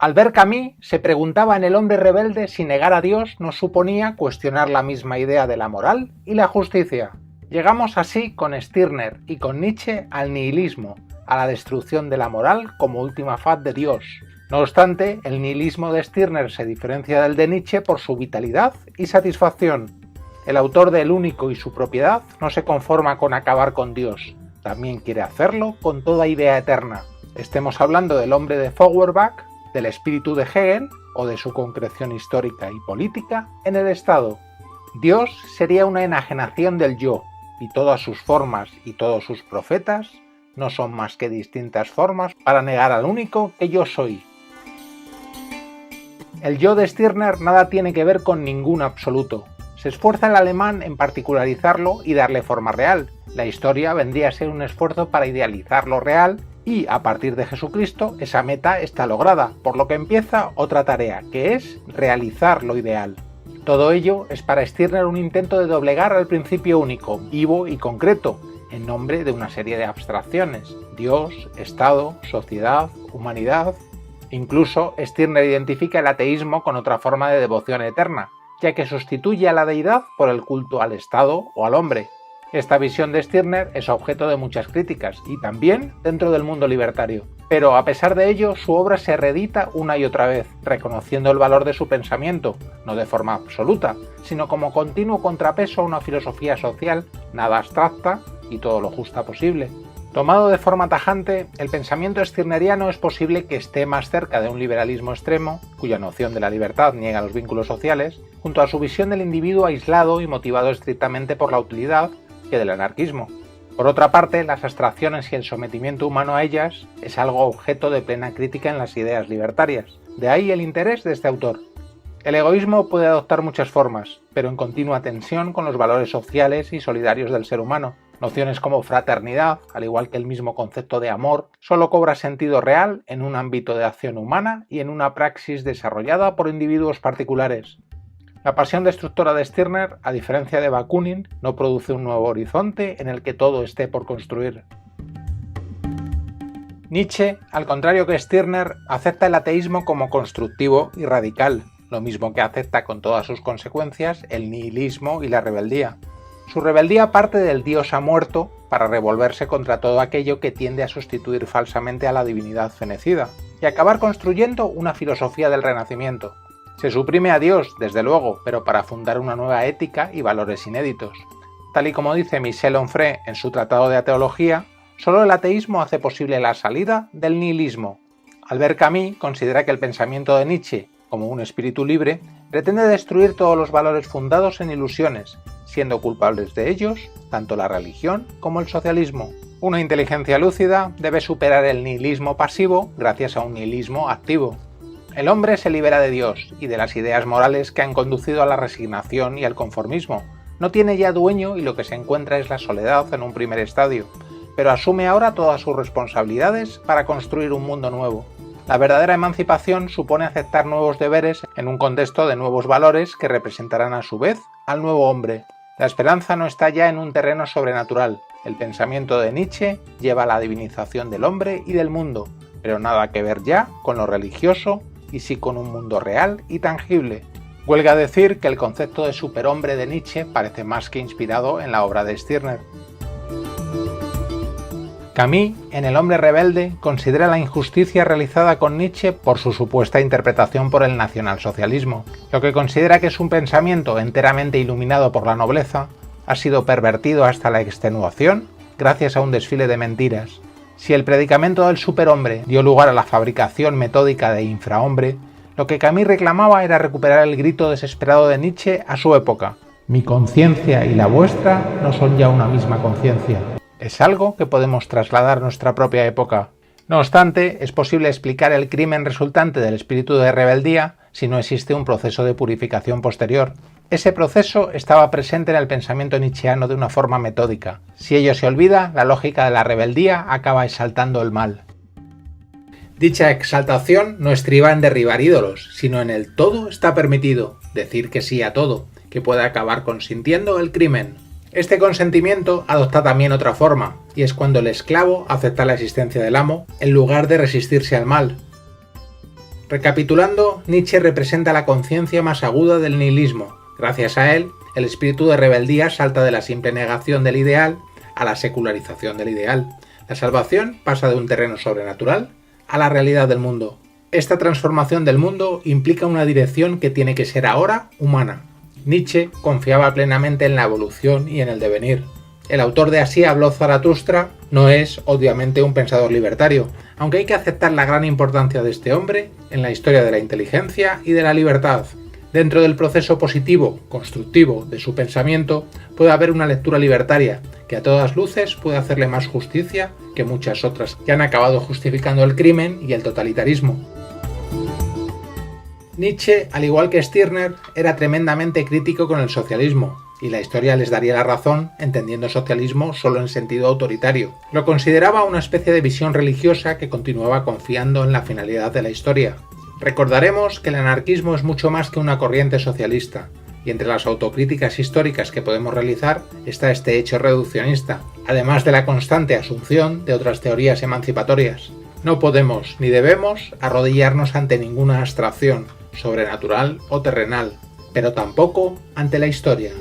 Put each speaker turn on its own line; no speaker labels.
Albert Camus se preguntaba en El hombre rebelde si negar a Dios no suponía cuestionar la misma idea de la moral y la justicia. Llegamos así con Stirner y con Nietzsche al nihilismo, a la destrucción de la moral como última faz de Dios. No obstante, el nihilismo de Stirner se diferencia del de Nietzsche por su vitalidad y satisfacción. El autor de El único y su propiedad no se conforma con acabar con Dios, también quiere hacerlo con toda idea eterna. Estemos hablando del hombre de Feuerbach, del espíritu de Hegel o de su concreción histórica y política en el Estado. Dios sería una enajenación del yo, y todas sus formas y todos sus profetas no son más que distintas formas para negar al único que yo soy. El yo de Stirner nada tiene que ver con ningún absoluto. Se esfuerza el alemán en particularizarlo y darle forma real. La historia vendría a ser un esfuerzo para idealizar lo real y, a partir de Jesucristo, esa meta está lograda, por lo que empieza otra tarea, que es realizar lo ideal. Todo ello es para Stirner un intento de doblegar al principio único, vivo y concreto, en nombre de una serie de abstracciones: Dios, Estado, sociedad, humanidad. Incluso Stirner identifica el ateísmo con otra forma de devoción eterna, ya que sustituye a la deidad por el culto al Estado o al hombre. Esta visión de Stirner es objeto de muchas críticas, y también dentro del mundo libertario. Pero a pesar de ello, su obra se reedita una y otra vez, reconociendo el valor de su pensamiento, no de forma absoluta, sino como continuo contrapeso a una filosofía social nada abstracta y todo lo justa posible. Tomado de forma tajante, el pensamiento stirneriano es posible que esté más cerca de un liberalismo extremo, cuya noción de la libertad niega los vínculos sociales, junto a su visión del individuo aislado y motivado estrictamente por la utilidad, que del anarquismo. Por otra parte, las abstracciones y el sometimiento humano a ellas es algo objeto de plena crítica en las ideas libertarias. De ahí el interés de este autor. El egoísmo puede adoptar muchas formas, pero en continua tensión con los valores sociales y solidarios del ser humano. Nociones como fraternidad, al igual que el mismo concepto de amor, solo cobra sentido real en un ámbito de acción humana y en una praxis desarrollada por individuos particulares. La pasión destructora de Stirner, a diferencia de Bakunin, no produce un nuevo horizonte en el que todo esté por construir. Nietzsche, al contrario que Stirner, acepta el ateísmo como constructivo y radical, lo mismo que acepta con todas sus consecuencias el nihilismo y la rebeldía. Su rebeldía parte del Dios ha muerto para revolverse contra todo aquello que tiende a sustituir falsamente a la divinidad fenecida y acabar construyendo una filosofía del Renacimiento. Se suprime a Dios, desde luego, pero para fundar una nueva ética y valores inéditos. Tal y como dice Michel Onfray en su Tratado de Teología, solo el ateísmo hace posible la salida del nihilismo. Albert Camus considera que el pensamiento de Nietzsche, como un espíritu libre, pretende destruir todos los valores fundados en ilusiones, siendo culpables de ellos tanto la religión como el socialismo. Una inteligencia lúcida debe superar el nihilismo pasivo gracias a un nihilismo activo. El hombre se libera de Dios y de las ideas morales que han conducido a la resignación y al conformismo. No tiene ya dueño y lo que se encuentra es la soledad en un primer estadio, pero asume ahora todas sus responsabilidades para construir un mundo nuevo. La verdadera emancipación supone aceptar nuevos deberes en un contexto de nuevos valores que representarán a su vez al nuevo hombre. La esperanza no está ya en un terreno sobrenatural. El pensamiento de Nietzsche lleva a la divinización del hombre y del mundo, pero nada que ver ya con lo religioso y sí con un mundo real y tangible. Huelga decir que el concepto de superhombre de Nietzsche parece más que inspirado en la obra de Stirner. Camus, en El hombre rebelde, considera la injusticia realizada con Nietzsche por su supuesta interpretación por el nacionalsocialismo. Lo que considera que es un pensamiento enteramente iluminado por la nobleza, ha sido pervertido hasta la extenuación gracias a un desfile de mentiras. Si el predicamento del superhombre dio lugar a la fabricación metódica de infrahombre, lo que Camus reclamaba era recuperar el grito desesperado de Nietzsche a su época: «Mi conciencia y la vuestra no son ya una misma conciencia». Es algo que podemos trasladar a nuestra propia época. No obstante, es posible explicar el crimen resultante del espíritu de rebeldía si no existe un proceso de purificación posterior. Ese proceso estaba presente en el pensamiento nietzscheano de una forma metódica. Si ello se olvida, la lógica de la rebeldía acaba exaltando el mal. Dicha exaltación no estriba en derribar ídolos, sino en el todo está permitido, decir que sí a todo, que puede acabar consintiendo el crimen. Este consentimiento adopta también otra forma, y es cuando el esclavo acepta la existencia del amo en lugar de resistirse al mal. Recapitulando, Nietzsche representa la conciencia más aguda del nihilismo. Gracias a él, el espíritu de rebeldía salta de la simple negación del ideal a la secularización del ideal. La salvación pasa de un terreno sobrenatural a la realidad del mundo. Esta transformación del mundo implica una dirección que tiene que ser ahora humana. Nietzsche confiaba plenamente en la evolución y en el devenir. El autor de Así habló Zaratustra no es, obviamente, un pensador libertario, aunque hay que aceptar la gran importancia de este hombre en la historia de la inteligencia y de la libertad. Dentro del proceso positivo, constructivo de su pensamiento, puede haber una lectura libertaria, que a todas luces puede hacerle más justicia que muchas otras que han acabado justificando el crimen y el totalitarismo. Nietzsche, al igual que Stirner, era tremendamente crítico con el socialismo, y la historia les daría la razón entendiendo socialismo solo en sentido autoritario. Lo consideraba una especie de visión religiosa que continuaba confiando en la finalidad de la historia. Recordaremos que el anarquismo es mucho más que una corriente socialista, y entre las autocríticas históricas que podemos realizar está este hecho reduccionista, además de la constante asunción de otras teorías emancipatorias. No podemos ni debemos arrodillarnos ante ninguna abstracción, sobrenatural o terrenal, pero tampoco ante la historia.